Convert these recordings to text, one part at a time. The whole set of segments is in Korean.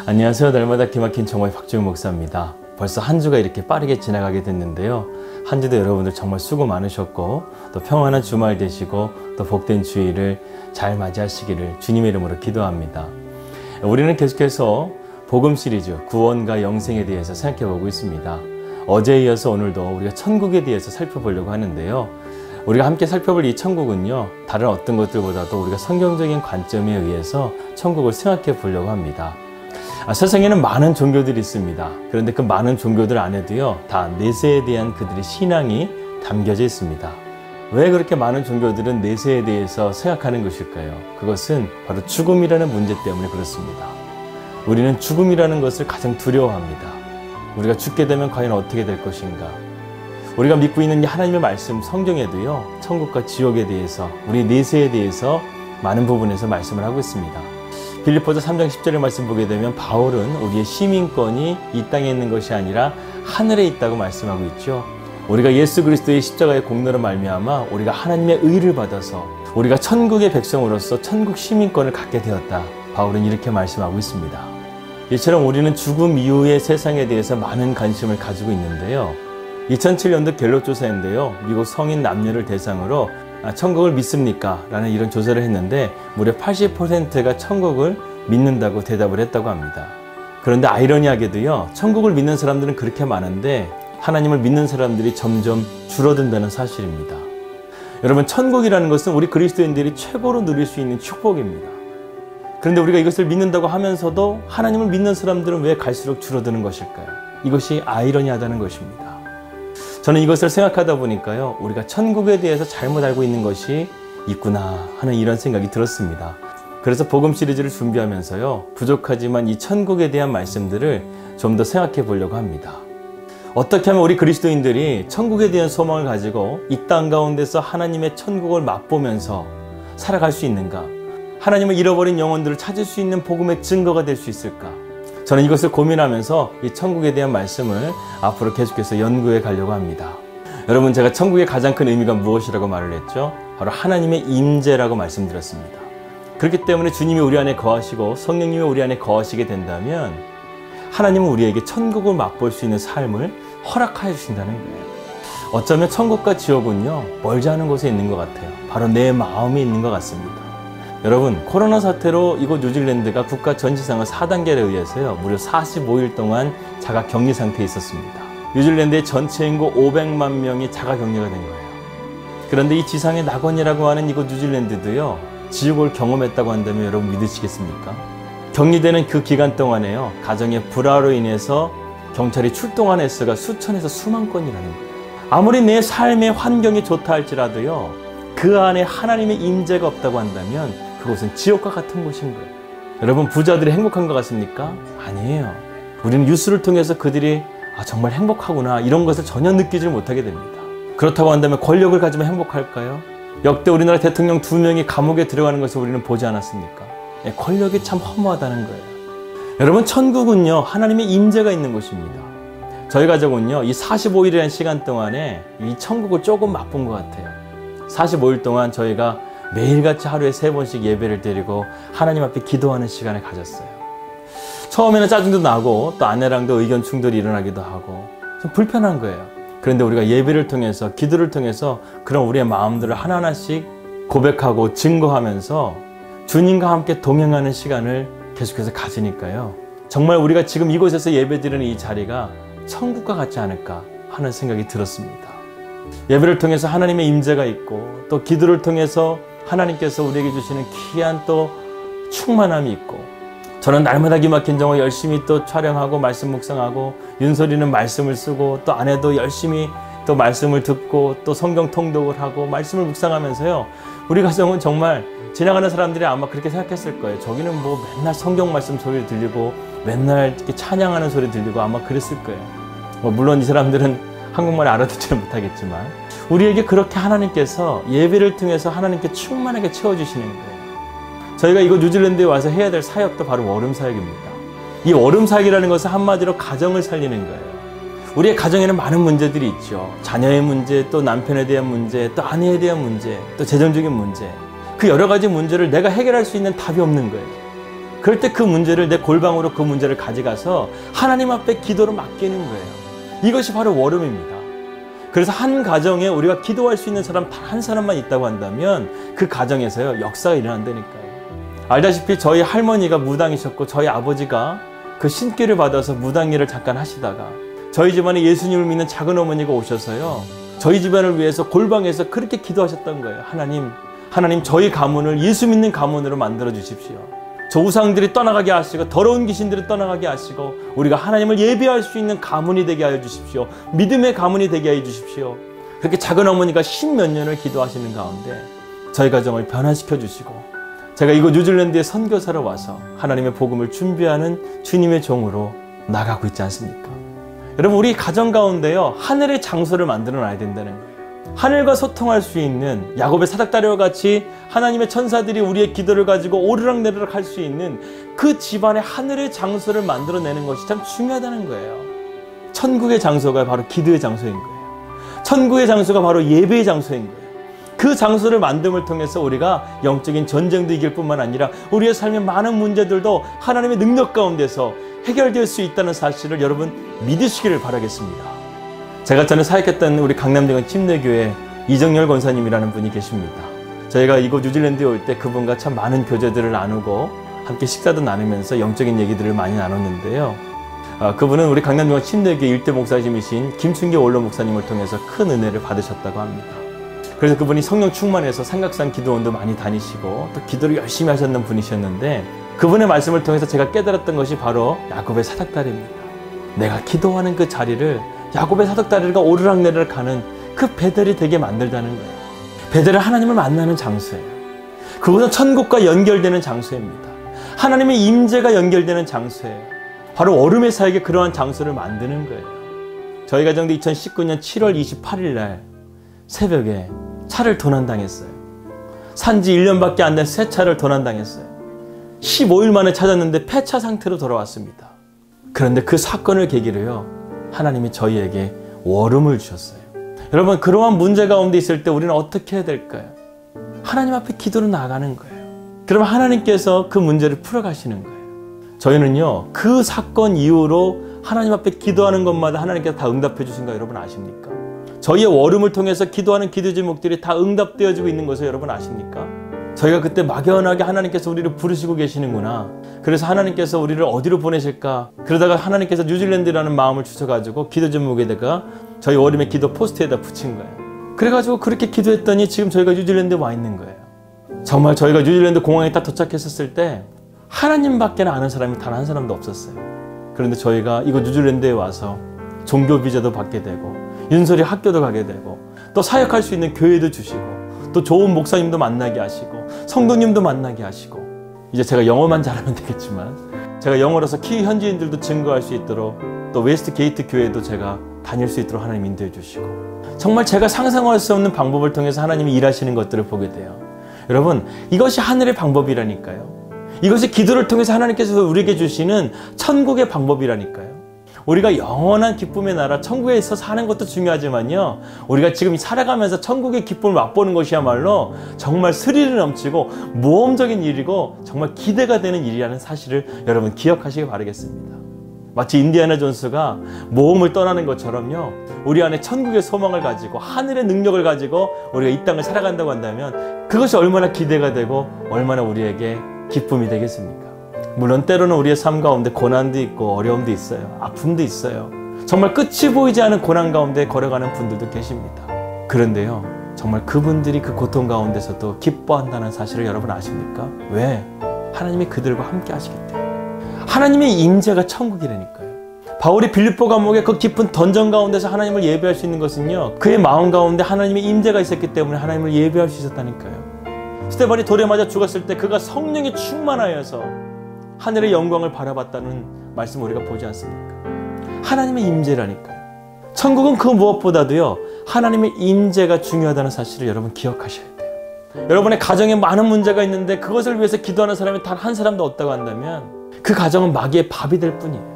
안녕하세요. 날마다 기막힌 정화의 박주영 목사입니다. 벌써 한 주가 이렇게 빠르게 지나가게 됐는데요. 한 주도 여러분들 정말 수고 많으셨고 또 평안한 주말 되시고 또 복된 주일을 잘 맞이하시기를 주님의 이름으로 기도합니다. 우리는 계속해서 복음 시리즈 구원과 영생에 대해서 생각해보고 있습니다. 어제에 이어서 오늘도 우리가 천국에 대해서 살펴보려고 하는데요. 우리가 함께 살펴볼 이 천국은요, 다른 어떤 것들보다도 우리가 성경적인 관점에 의해서 천국을 생각해 보려고 합니다. 세상에는 많은 종교들이 있습니다. 그런데 그 많은 종교들 안에도요, 다 내세에 대한 그들의 신앙이 담겨져 있습니다. 왜 그렇게 많은 종교들은 내세에 대해서 생각하는 것일까요? 그것은 바로 죽음이라는 문제 때문에 그렇습니다. 우리는 죽음이라는 것을 가장 두려워합니다. 우리가 죽게 되면 과연 어떻게 될 것인가? 우리가 믿고 있는 하나님의 말씀 성경에도요, 천국과 지옥에 대해서, 우리 내세에 대해서 많은 부분에서 말씀을 하고 있습니다. 빌립보서 3장 10절의 말씀 보게 되면 바울은 우리의 시민권이 이 땅에 있는 것이 아니라 하늘에 있다고 말씀하고 있죠. 우리가 예수 그리스도의 십자가의 공로로 말미암아 우리가 하나님의 의를 받아서 우리가 천국의 백성으로서 천국 시민권을 갖게 되었다. 바울은 이렇게 말씀하고 있습니다. 이처럼 우리는 죽음 이후의 세상에 대해서 많은 관심을 가지고 있는데요. 2007년도 갤럽 조사인데요. 미국 성인 남녀를 대상으로 천국을 믿습니까? 라는 이런 조사를 했는데 무려 80%가 천국을 믿는다고 대답을 했다고 합니다. 그런데 아이러니하게도요, 천국을 믿는 사람들은 그렇게 많은데 하나님을 믿는 사람들이 점점 줄어든다는 사실입니다. 여러분, 천국이라는 것은 우리 그리스도인들이 최고로 누릴 수 있는 축복입니다. 그런데 우리가 이것을 믿는다고 하면서도 하나님을 믿는 사람들은 왜 갈수록 줄어드는 것일까요? 이것이 아이러니하다는 것입니다. 저는 이것을 생각하다 보니까요, 우리가 천국에 대해서 잘못 알고 있는 것이 있구나 하는 이런 생각이 들었습니다. 그래서 복음 시리즈를 준비하면서요, 부족하지만 이 천국에 대한 말씀들을 좀 더 생각해 보려고 합니다. 어떻게 하면 우리 그리스도인들이 천국에 대한 소망을 가지고 이 땅 가운데서 하나님의 천국을 맛보면서 살아갈 수 있는가? 하나님을 잃어버린 영혼들을 찾을 수 있는 복음의 증거가 될 수 있을까? 저는 이것을 고민하면서 이 천국에 대한 말씀을 앞으로 계속해서 연구해 가려고 합니다. 여러분, 제가 천국의 가장 큰 의미가 무엇이라고 말을 했죠? 바로 하나님의 임재라고 말씀드렸습니다. 그렇기 때문에 주님이 우리 안에 거하시고 성령님이 우리 안에 거하시게 된다면 하나님은 우리에게 천국을 맛볼 수 있는 삶을 허락하여 주신다는 거예요. 어쩌면 천국과 지옥은요, 멀지 않은 곳에 있는 것 같아요. 바로 내 마음에 있는 것 같습니다. 여러분, 코로나 사태로 이곳 뉴질랜드가 국가 전시상을 4단계에 의해서요, 무려 45일 동안 자가 격리 상태에 있었습니다. 뉴질랜드의 전체 인구 500만 명이 자가 격리가 된 거예요. 그런데 이 지상의 낙원이라고 하는 이곳 뉴질랜드도요, 지옥을 경험했다고 한다면 여러분 믿으시겠습니까? 격리되는 그 기간 동안에요, 가정의 불화로 인해서 경찰이 출동한 횟수가 수천에서 수만 건이라는 거예요. 아무리 내 삶의 환경이 좋다 할지라도요, 그 안에 하나님의 임재가 없다고 한다면 그곳은 지옥과 같은 곳인 거예요. 여러분, 부자들이 행복한 것 같습니까? 아니에요. 우리는 뉴스를 통해서 그들이 정말 행복하구나 이런 것을 전혀 느끼지 못하게 됩니다. 그렇다고 한다면 권력을 가지면 행복할까요? 역대 우리나라 대통령 2명이 감옥에 들어가는 것을 우리는 보지 않았습니까? 권력이 참 허무하다는 거예요. 여러분, 천국은요, 하나님의 임재가 있는 곳입니다. 저희 가족은요, 이 45일이라는 시간 동안에 이 천국을 조금 맛본 것 같아요. 45일 동안 저희가 매일같이 하루에 3번씩 예배를 드리고 하나님 앞에 기도하는 시간을 가졌어요. 처음에는 짜증도 나고 또 아내랑도 의견 충돌이 일어나기도 하고 좀 불편한 거예요. 그런데 우리가 예배를 통해서, 기도를 통해서 그런 우리의 마음들을 하나하나씩 고백하고 증거하면서 주님과 함께 동행하는 시간을 계속해서 가지니까요, 정말 우리가 지금 이곳에서 예배드리는 이 자리가 천국과 같지 않을까 하는 생각이 들었습니다. 예배를 통해서 하나님의 임재가 있고 또 기도를 통해서 하나님께서 우리에게 주시는 귀한 또 충만함이 있고, 저는 날마다 기막힌 정화 열심히 또 촬영하고 말씀 묵상하고, 윤설이는 말씀을 쓰고 또 아내도 열심히 또 말씀을 듣고 또 성경 통독을 하고 말씀을 묵상하면서요, 우리 가정은 정말 지나가는 사람들이 아마 그렇게 생각했을 거예요. 저기는 뭐 맨날 성경 말씀 소리 들리고 맨날 이렇게 찬양하는 소리 들리고 아마 그랬을 거예요. 물론 이 사람들은 한국말 알아듣지는 못하겠지만 우리에게 그렇게 하나님께서 예배를 통해서 하나님께 충만하게 채워주시는 거예요. 저희가 이곳 뉴질랜드에 와서 해야 될 사역도 바로 월음 사역입니다. 이 월음 사역이라는 것은 한마디로 가정을 살리는 거예요. 우리의 가정에는 많은 문제들이 있죠. 자녀의 문제, 또 남편에 대한 문제, 또 아내에 대한 문제, 또 재정적인 문제. 그 여러 가지 문제를 내가 해결할 수 있는 답이 없는 거예요. 그럴 때 그 문제를 내 골방으로 그 문제를 가져가서 하나님 앞에 기도로 맡기는 거예요. 이것이 바로 월음입니다. 그래서 한 가정에 우리가 기도할 수 있는 사람 단 한 사람만 있다고 한다면 그 가정에서요 역사가 일어난다니까요. 알다시피 저희 할머니가 무당이셨고 저희 아버지가 그 신기를 받아서 무당일을 잠깐 하시다가 저희 집안에 예수님을 믿는 작은 어머니가 오셔서요 저희 집안을 위해서 골방에서 그렇게 기도하셨던 거예요. 하나님 저희 가문을 예수 믿는 가문으로 만들어 주십시오. 저 우상들이 떠나가게 하시고 더러운 귀신들이 떠나가게 하시고 우리가 하나님을 예배할 수 있는 가문이 되게 하여 주십시오. 믿음의 가문이 되게 하여 주십시오. 그렇게 작은 어머니가 10몇 년을 기도하시는 가운데 저희 가정을 변화시켜 주시고 제가 이곳 뉴질랜드에 선교사로 와서 하나님의 복음을 준비하는 주님의 종으로 나가고 있지 않습니까? 여러분 우리 가정 가운데요 하늘의 장소를 만들어 놔야 된다는 거예요. 하늘과 소통할 수 있는 야곱의 사닥다리와 같이 하나님의 천사들이 우리의 기도를 가지고 오르락내리락 할 수 있는 그 집안의 하늘의 장소를 만들어내는 것이 참 중요하다는 거예요. 천국의 장소가 바로 기도의 장소인 거예요. 천국의 장소가 바로 예배의 장소인 거예요. 그 장소를 만듦을 통해서 우리가 영적인 전쟁도 이길 뿐만 아니라 우리의 삶의 많은 문제들도 하나님의 능력 가운데서 해결될 수 있다는 사실을 여러분 믿으시기를 바라겠습니다. 제가 전에 사역했던 우리 강남대건 침례교회 이정열 권사님이라는 분이 계십니다. 저희가 이곳 뉴질랜드에 올 때 그분과 참 많은 교제들을 나누고 함께 식사도 나누면서 영적인 얘기들을 많이 나눴는데요. 그분은 우리 강남대건 침례교회 일대 목사님이신 김춘기 원로 목사님을 통해서 큰 은혜를 받으셨다고 합니다. 그래서 그분이 성령 충만해서 삼각산 기도원도 많이 다니시고 또 기도를 열심히 하셨는 분이셨는데 그분의 말씀을 통해서 제가 깨달았던 것이 바로 야곱의 사닥다리입니다. 내가 기도하는 그 자리를 야곱의 사닥다리가 오르락내리락 가는 그 베델이 되게 만들다는 거예요. 베델은 하나님을 만나는 장소예요. 그것은 천국과 연결되는 장소입니다. 하나님의 임재가 연결되는 장소예요. 바로 월음의 사역에 그러한 장소를 만드는 거예요. 저희 가정도 2019년 7월 28일 날 새벽에 차를 도난당했어요. 산지 1년밖에 안 된 새 차를 도난당했어요. 15일 만에 찾았는데 폐차 상태로 돌아왔습니다. 그런데 그 사건을 계기로요 하나님이 저희에게 월음을 주셨어요. 여러분 그러한 문제 가운데 있을 때 우리는 어떻게 해야 될까요? 하나님 앞에 기도로 나가는 거예요. 그러면 하나님께서 그 문제를 풀어가시는 거예요. 저희는요 그 사건 이후로 하나님 앞에 기도하는 것마다 하나님께서 다 응답해 주신 거 여러분 아십니까? 저희의 월음을 통해서 기도하는 기도 제목들이 다 응답되어지고 있는 것을 여러분 아십니까? 저희가 그때 막연하게 하나님께서 우리를 부르시고 계시는구나. 그래서 하나님께서 우리를 어디로 보내실까? 그러다가 하나님께서 뉴질랜드라는 마음을 주셔가지고 기도 제목에다가 저희 월음의 기도 포스트에다 붙인 거예요. 그래가지고 그렇게 기도했더니 지금 저희가 뉴질랜드에 와 있는 거예요. 정말 저희가 뉴질랜드 공항에 딱 도착했었을 때 하나님밖에 아는 사람이 단 한 사람도 없었어요. 그런데 저희가 이곳 뉴질랜드에 와서 종교 비자도 받게 되고 윤설이 학교도 가게 되고 또 사역할 수 있는 교회도 주시고 또 좋은 목사님도 만나게 하시고 성도님도 만나게 하시고 이제 제가 영어만 잘하면 되겠지만 제가 영어로서 키 현지인들도 증거할 수 있도록 또 웨스트 게이트 교회도 제가 다닐 수 있도록 하나님 인도해 주시고 정말 제가 상상할 수 없는 방법을 통해서 하나님이 일하시는 것들을 보게 돼요. 여러분 이것이 하늘의 방법이라니까요. 이것이 기도를 통해서 하나님께서 우리에게 주시는 천국의 방법이라니까요. 우리가 영원한 기쁨의 나라 천국에서 사는 것도 중요하지만요 우리가 지금 살아가면서 천국의 기쁨을 맛보는 것이야말로 정말 스릴이 넘치고 모험적인 일이고 정말 기대가 되는 일이라는 사실을 여러분 기억하시기 바라겠습니다. 마치 인디아나 존스가 모험을 떠나는 것처럼요 우리 안에 천국의 소망을 가지고 하늘의 능력을 가지고 우리가 이 땅을 살아간다고 한다면 그것이 얼마나 기대가 되고 얼마나 우리에게 기쁨이 되겠습니까? 물론 때로는 우리의 삶 가운데 고난도 있고 어려움도 있어요. 아픔도 있어요. 정말 끝이 보이지 않은 고난 가운데 걸어가는 분들도 계십니다. 그런데요 정말 그분들이 그 고통 가운데서도 기뻐한다는 사실을 여러분 아십니까? 왜? 하나님이 그들과 함께 하시기 때문에. 하나님의 임재가 천국이라니까요. 바울이 빌립보 감옥의 그 깊은 던전 가운데서 하나님을 예배할 수 있는 것은요 그의 마음 가운데 하나님의 임재가 있었기 때문에 하나님을 예배할 수 있었다니까요. 스데반이 돌에 맞아 죽었을 때 그가 성령이 충만하여서 하늘의 영광을 바라봤다는 말씀 우리가 보지 않습니까? 하나님의 임재라니까요. 천국은 그 무엇보다도요 하나님의 임재가 중요하다는 사실을 여러분 기억하셔야 돼요. 여러분의 가정에 많은 문제가 있는데 그것을 위해서 기도하는 사람이 단 한 사람도 없다고 한다면 그 가정은 마귀의 밥이 될 뿐이에요.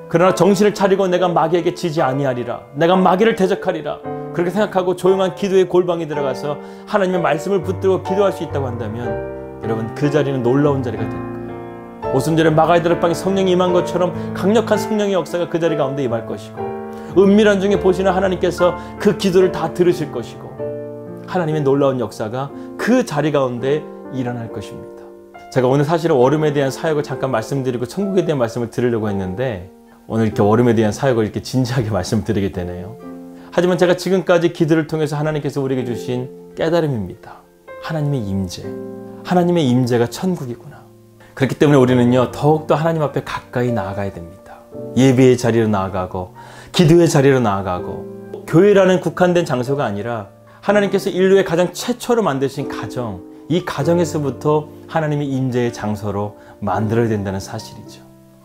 그러나 정신을 차리고 내가 마귀에게 지지 아니하리라, 내가 마귀를 대적하리라, 그렇게 생각하고 조용한 기도의 골방에 들어가서 하나님의 말씀을 붙들고 기도할 수 있다고 한다면 여러분, 그 자리는 놀라운 자리가 될 거예요. 오순절에 마가의 다락방에 성령이 임한 것처럼 강력한 성령의 역사가 그 자리 가운데 임할 것이고, 은밀한 중에 보시는 하나님께서 그 기도를 다 들으실 것이고, 하나님의 놀라운 역사가 그 자리 가운데 일어날 것입니다. 제가 오늘 사실은 월음에 대한 사역을 잠깐 말씀드리고 천국에 대한 말씀을 드리려고 했는데, 오늘 이렇게 월음에 대한 사역을 이렇게 진지하게 말씀드리게 되네요. 하지만 제가 지금까지 기도를 통해서 하나님께서 우리에게 주신 깨달음입니다. 하나님의 임재, 하나님의 임재가 천국이구나. 그렇기 때문에 우리는요, 더욱더 하나님 앞에 가까이 나아가야 됩니다. 예배의 자리로 나아가고, 기도의 자리로 나아가고, 교회라는 국한된 장소가 아니라 하나님께서 인류의 가장 최초로 만드신 가정, 이 가정에서부터 하나님의 임재의 장소로 만들어야 된다는 사실이죠.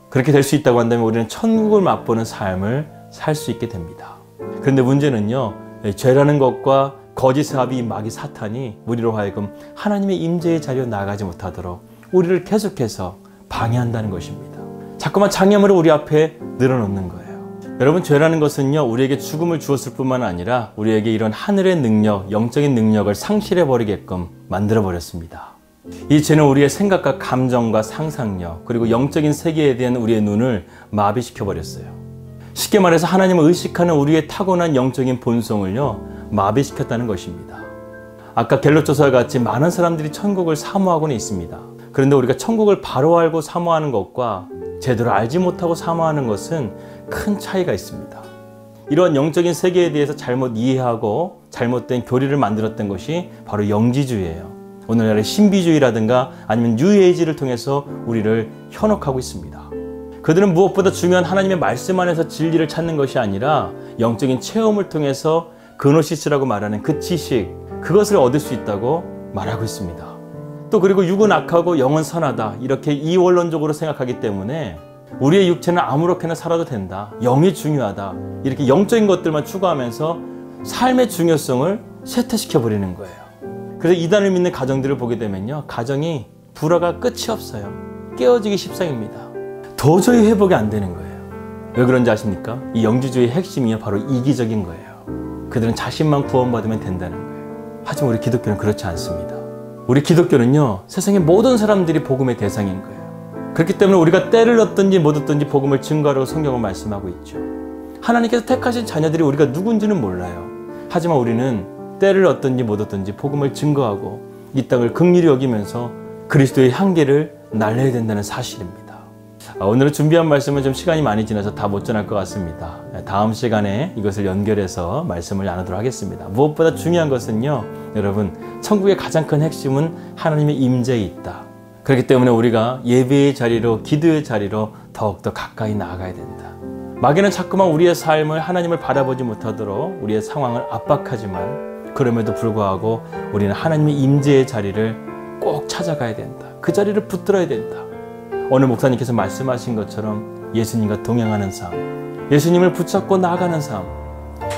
그렇게 될 수 있다고 한다면 우리는 천국을 맛보는 삶을 살 수 있게 됩니다. 그런데 문제는요, 죄라는 것과 거짓 사업이 마귀 사탄이 우리로 하여금 하나님의 임재의 자리로 나아가지 못하도록 우리를 계속해서 방해한다는 것입니다. 자꾸만 장애물을 우리 앞에 늘어놓는 거예요. 여러분, 죄라는 것은요, 우리에게 죽음을 주었을 뿐만 아니라 우리에게 이런 하늘의 능력, 영적인 능력을 상실해버리게끔 만들어버렸습니다. 이 죄는 우리의 생각과 감정과 상상력, 그리고 영적인 세계에 대한 우리의 눈을 마비시켜버렸어요. 쉽게 말해서 하나님을 의식하는 우리의 타고난 영적인 본성을요, 마비시켰다는 것입니다. 아까 갤럽조사와 같이 많은 사람들이 천국을 사모하고는 있습니다. 그런데 우리가 천국을 바로 알고 사모하는 것과 제대로 알지 못하고 사모하는 것은 큰 차이가 있습니다. 이러한 영적인 세계에 대해서 잘못 이해하고 잘못된 교리를 만들었던 것이 바로 영지주의예요. 오늘날의 신비주의라든가 아니면 뉴에이지를 통해서 우리를 현혹하고 있습니다. 그들은 무엇보다 중요한 하나님의 말씀 안에서 진리를 찾는 것이 아니라 영적인 체험을 통해서 그노시스라고 말하는 그 지식, 그것을 얻을 수 있다고 말하고 있습니다. 또 그리고 육은 악하고 영은 선하다, 이렇게 이원론적으로 생각하기 때문에 우리의 육체는 아무렇게나 살아도 된다, 영이 중요하다, 이렇게 영적인 것들만 추구하면서 삶의 중요성을 쇠퇴시켜버리는 거예요. 그래서 이단을 믿는 가정들을 보게 되면요, 가정이 불화가 끝이 없어요. 깨어지기 십상입니다. 도저히 회복이 안 되는 거예요. 왜 그런지 아십니까? 이 영지주의의 핵심이 바로 이기적인 거예요. 그들은 자신만 구원받으면 된다는 거예요. 하지만 우리 기독교는 그렇지 않습니다. 우리 기독교는요, 세상의 모든 사람들이 복음의 대상인 거예요. 그렇기 때문에 우리가 때를 얻든지 못 얻든지 복음을 증거하라고 성경은 말씀하고 있죠. 하나님께서 택하신 자녀들이 우리가 누군지는 몰라요. 하지만 우리는 때를 얻든지 못 얻든지 복음을 증거하고 이 땅을 긍휼히 여기면서 그리스도의 향기를 날려야 된다는 사실입니다. 오늘은 준비한 말씀은 좀 시간이 많이 지나서 다 못 전할 것 같습니다. 다음 시간에 이것을 연결해서 말씀을 나누도록 하겠습니다. 무엇보다 중요한 것은요, 여러분, 천국의 가장 큰 핵심은 하나님의 임재에 있다. 그렇기 때문에 우리가 예배의 자리로, 기도의 자리로 더욱더 가까이 나아가야 된다. 마귀는 자꾸만 우리의 삶을, 하나님을 바라보지 못하도록 우리의 상황을 압박하지만, 그럼에도 불구하고 우리는 하나님의 임재의 자리를 꼭 찾아가야 된다. 그 자리를 붙들어야 된다. 오늘 목사님께서 말씀하신 것처럼 예수님과 동행하는 삶, 예수님을 붙잡고 나아가는 삶,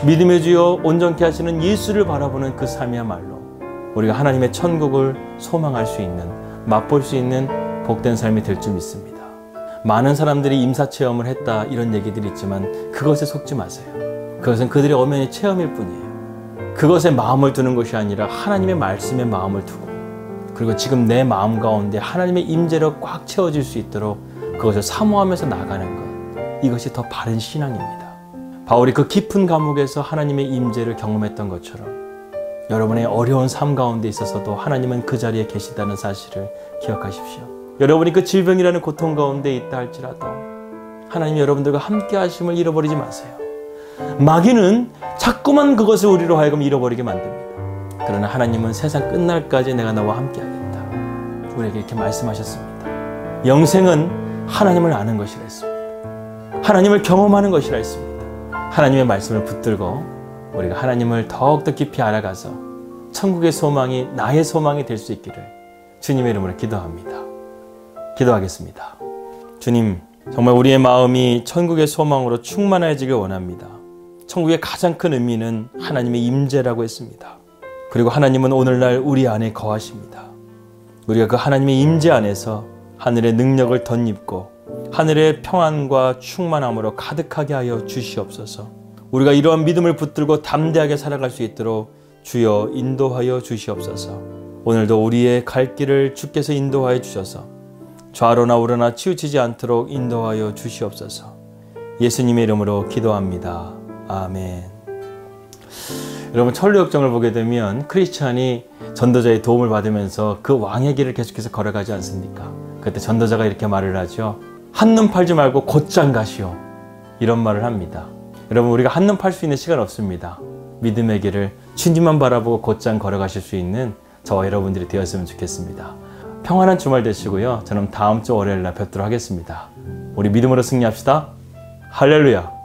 믿음의 주여 온전케 하시는 예수를 바라보는 그 삶이야말로 우리가 하나님의 천국을 소망할 수 있는, 맛볼 수 있는 복된 삶이 될 줄 믿습니다. 많은 사람들이 임사체험을 했다, 이런 얘기들이 있지만 그것에 속지 마세요. 그것은 그들의 엄연히 체험일 뿐이에요. 그것에 마음을 두는 것이 아니라 하나님의 말씀에 마음을 두고, 그리고 지금 내 마음 가운데 하나님의 임재로 꽉 채워질 수 있도록 그것을 사모하면서 나가는 것, 이것이 더 바른 신앙입니다. 바울이 그 깊은 감옥에서 하나님의 임재를 경험했던 것처럼 여러분의 어려운 삶 가운데 있어서도 하나님은 그 자리에 계시다는 사실을 기억하십시오. 여러분이 그 질병이라는 고통 가운데 있다 할지라도 하나님이 여러분들과 함께 하심을 잃어버리지 마세요. 마귀는 자꾸만 그것을 우리로 하여금 잃어버리게 만듭니다. 그러나 하나님은 세상 끝날까지 내가 너와 함께 하겠다, 우리에게 이렇게 말씀하셨습니다. 영생은 하나님을 아는 것이라 했습니다. 하나님을 경험하는 것이라 했습니다. 하나님의 말씀을 붙들고 우리가 하나님을 더욱더 깊이 알아가서 천국의 소망이 나의 소망이 될 수 있기를 주님의 이름으로 기도합니다. 기도하겠습니다. 주님, 정말 우리의 마음이 천국의 소망으로 충만해지길 원합니다. 천국의 가장 큰 의미는 하나님의 임재라고 했습니다. 그리고 하나님은 오늘날 우리 안에 거하십니다. 우리가 그 하나님의 임재 안에서 하늘의 능력을 덧입고 하늘의 평안과 충만함으로 가득하게 하여 주시옵소서. 우리가 이러한 믿음을 붙들고 담대하게 살아갈 수 있도록 주여 인도하여 주시옵소서. 오늘도 우리의 갈 길을 주께서 인도하여 주셔서 좌로나 우로나 치우치지 않도록 인도하여 주시옵소서. 예수님의 이름으로 기도합니다. 아멘. 여러분, 천루역정을 보게 되면 크리스찬이 전도자의 도움을 받으면서 그 왕의 길을 계속해서 걸어가지 않습니까? 그때 전도자가 이렇게 말을 하죠. 한눈 팔지 말고 곧장 가시오. 이런 말을 합니다. 여러분, 우리가 한눈 팔 수 있는 시간 없습니다. 믿음의 길을 주님만 바라보고 곧장 걸어가실 수 있는 저와 여러분들이 되었으면 좋겠습니다. 평안한 주말 되시고요. 저는 다음 주 월요일 날 뵙도록 하겠습니다. 우리 믿음으로 승리합시다. 할렐루야.